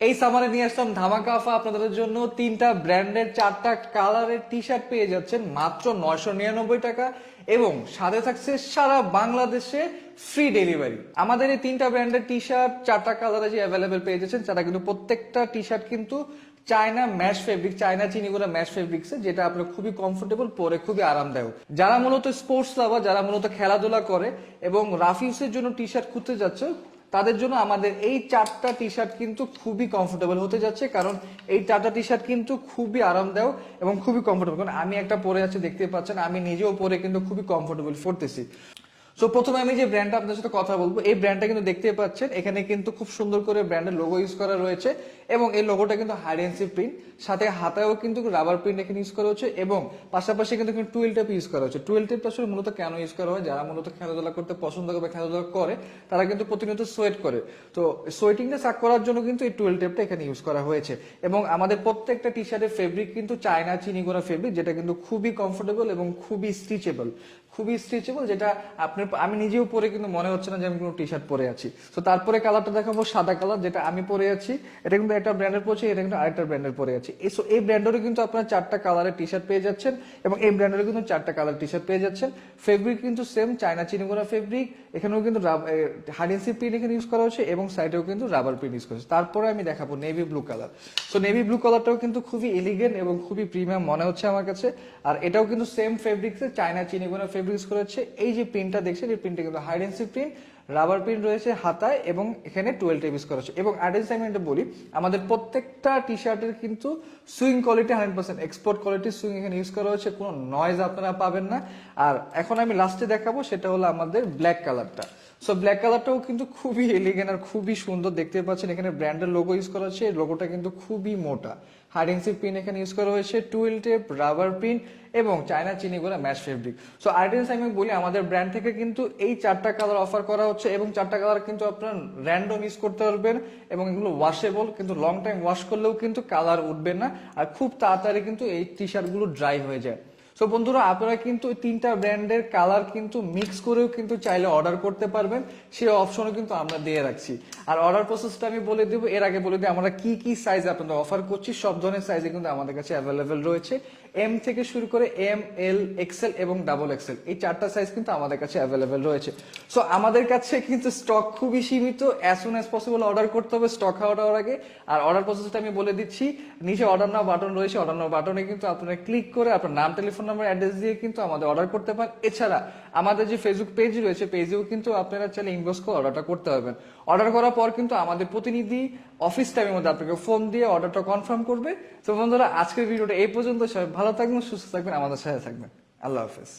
এই সামারে নিয়ে আসলাম ধামাকা অফার আপনাদের জন্য। তিনটা ব্র্যান্ডের চারটা কালারের টি শার্ট পেয়ে যাচ্ছেন মাত্র 999 টাকা, এবং সাথে থাকছে সারা বাংলাদেশে ফ্রি ডেলিভারি। আমাদের এই তিনটা ব্র্যান্ডের টি শার্ট চারটা কালারে যে অ্যাভেলেবেল পেয়ে যাচ্ছেন, তারা কিন্তু প্রত্যেকটা টি শার্ট কিন্তু চায়না ম্যাশ ফেব্রিক, চায়না চিনিগুলো ম্যাশ ফেব্রিক্সে, যেটা আপনার খুবই কমফোর্টেবল, পরে খুবই আরামদায়ক। যারা মূলত স্পোর্টস লাভার, যারা মূলত খেলাধুলা করে এবং রাফিউসের জন্য টি শার্ট খুঁজতে যাচ্ছে, তাদের জন্য আমাদের এই চারটা টি শার্ট কিন্তু খুবই কমফোর্টেবল হতে যাচ্ছে। কারণ এই চারটা টি শার্ট কিন্তু খুবই আরামদায়ক এবং খুবই কমফোর্টেবল। কারণ আমি একটা পরে আছি, দেখতে পাচ্ছেন, আমি নিজেও পরে কিন্তু খুবই কমফোর্টেবল পড়তেছি। সো প্রথমে আমি যে ব্র্যান্ডটা আপনাদের সাথে কথা বলবো, এই ব্র্যান্ডটা কিন্তু দেখতে পাচ্ছেন, এখানে কিন্তু খুব সুন্দর করে ব্র্যান্ডের লোগো ইউজ করা রয়েছে, এবং এই লোগোটা কিন্তু হাইডেন্সি প্রিন্ট, সাথে হাতায়ও কিন্তু রাবার প্রিন্ট এখানে ইউজ করা হচ্ছে, এবং পাশাপাশি কিন্তু টুয়েল টেপ ইউজ করা হচ্ছে। টুয়েল টেপটা আসলে মূলত কেন ইউজ করা হয়, যারা মূলত খেলাধুলা করতে পছন্দ করে বা খেলাধুলা করে, তারা কিন্তু প্রতিনিয়ত সোয়েট করে, তো সোয়েটিংটা সাক করার জন্য কিন্তু এই টুয়েল টেপটা এখানে ইউজ করা হয়েছে। এবং আমাদের প্রত্যেকটা টি শার্টের ফেব্রিক কিন্তু চায়না চিনিগুড়া ফেব্রিক, যেটা কিন্তু খুবই কমফোর্টেবল এবং খুবই স্ট্রিচেবল, খুবই স্ট্রেচেবল, যেটা আপনার আমি নিজেও পরে কিন্তু মনে হচ্ছে না যে আমি কোনো টি শার্ট পরে আছি। তো তারপরে কালারটা দেখাবো সাদা কালার, যেটা আমি পরে আছি। এটা কিন্তু একটা ব্র্যান্ডের পড়ছে, এটা কিন্তু আরেকটা ব্র্যান্ডের পরে আছি। এই ব্র্যান্ডেরও কিন্তু আপনার চারটা কালারের টি শার্ট পেয়ে যাচ্ছেন, এবং এই ব্র্যান্ডেরও কিন্তু চারটা কালার টি শার্ট পেয়ে যাচ্ছেন। ফেব্রিক কিন্তু সেম চায়না চিনিগুড়া ফেব্রিক, এখানেও কিন্তু হাইডেন্সি প্রিন্ট এখানে ইউজ করা হচ্ছে, এবং সাইডেও কিন্তু রাবার প্রিন্ট ইউজ করা হচ্ছে। তারপরে আমি দেখাবো navy blue colour. So navy blue কালারটাও কিন্তু খুবই এলিগেন্ট এবং খুবই প্রিমিয়াম মনে হচ্ছে আমার কাছে। আর এটাও কিন্তু সেম ফেব্রিক্সে চায়না চিনিগুড়া ফেব্রিক ইউজ করা হচ্ছে। এই যে প্রিন্টটা দেখছেন, এই প্রিন্টটা কিন্তু হাইডেন্সি প্রিন্ট, রাবার প্রিন্ট রয়েছে হাতায়, এবং এখানে 12 টেপ ইউজ করা হচ্ছে। এবং আইডেন্সি আমি এটা বলি, আমাদের প্রত্যেকটা টি শার্টের কিন্তু swing quality 100% export quality swing এখানে ইউজ করা হচ্ছে, কোনো নয়েজ আপনারা পাবেন না। আর এখন আমি লাস্টে দেখাবো, সেটা হলো আমাদের ব্ল্যাক কালারটা। সো ব্ল্যাক কালারটাও কিন্তু খুবই এলিগেন্ট আর খুবই সুন্দর, দেখতে পাচ্ছেন এখানে ব্র্যান্ডের লোগো ইউজ করা হচ্ছে। লোগোটা কিন্তু খুবই মোটা, হাইডেন্সি প্রিন্ট এখানে ইউজ করা হয়েছে, টুয়েল টেপ, রাবার প্রিন্ট, এবং চায়না চিনিগুলো ম্যাশ ফেব্রিক। সো আইডেন্স আমি বলি, আমাদের ব্র্যান্ড থেকে কিন্তু এই চারটা কালার অফার করা হচ্ছে, এবং চারটা কালার কিন্তু আপনার র্যান্ডম ইউজ করতে পারবেন, এবং এগুলো ওয়াশেবল, কিন্তু লং টাইম ওয়াশ করলেও কিন্তু কালার উঠবে না, আর খুব তাড়াতাড়ি কিন্তু এই টি শার্টগুলো ড্রাই হয়ে যায়। সো বন্ধুরা, আপনারা কিন্তু তিনটা ব্র্যান্ডের কালার কিন্তু মিক্স করেও কিন্তু চাইলে অর্ডার করতে পারবেন, সেই অপশনও কিন্তু আমরা দিয়ে রাখছি। আর অর্ডার প্রসেসটা আমি বলে দেবো, এর আগে বলে দিই আমরা কি কি সাইজ আপনাদের অফার করছি। সব ধরনের সাইজে কিন্তু আমাদের কাছে অ্যাভেলেবেল রয়েছে, এম থেকে শুরু করে এম, এল, এক্সেল এবং ডাবল এক্সেল, এই চারটা সাইজ কিন্তু আমাদের কাছে অ্যাভেলেবেল রয়েছে। সো আমাদের কাছে কিন্তু স্টক খুবই সীমিত, as soon as possible order করতে হবে স্টক আউট হওয়ার আগে। আর অর্ডার প্রসেসটা আমি বলে দিচ্ছি, নিচে অর্ডার নাও বাটন রয়েছে, অর্ডার নাও বাটনে কিন্তু আপনারা ক্লিক করে আপনার নাম, টেলিফোন নাম্বার, অ্যাড্রেস দিয়ে কিন্তু আমাদের অর্ডার করতে পারেন। এছাড়া আমাদের যে ফেসবুক পেজ রয়েছে, পেজেও কিন্তু আপনারা চাইলে ইনবক্স করে অর্ডারটা করতে পারবেন। অর্ডার করার পর কিন্তু আমাদের প্রতিনিধি অফিস টাইমের মধ্যে আপনাকে ফোন দিয়ে অর্ডারটা কনফার্ম করবে। তো বন্ধুরা, আজকের ভিডিওটা এই পর্যন্ত। সবাই ভালো থাকবেন, সুস্থ থাকবেন, আমাদের সাথে থাকবেন। আল্লাহ হাফেজ।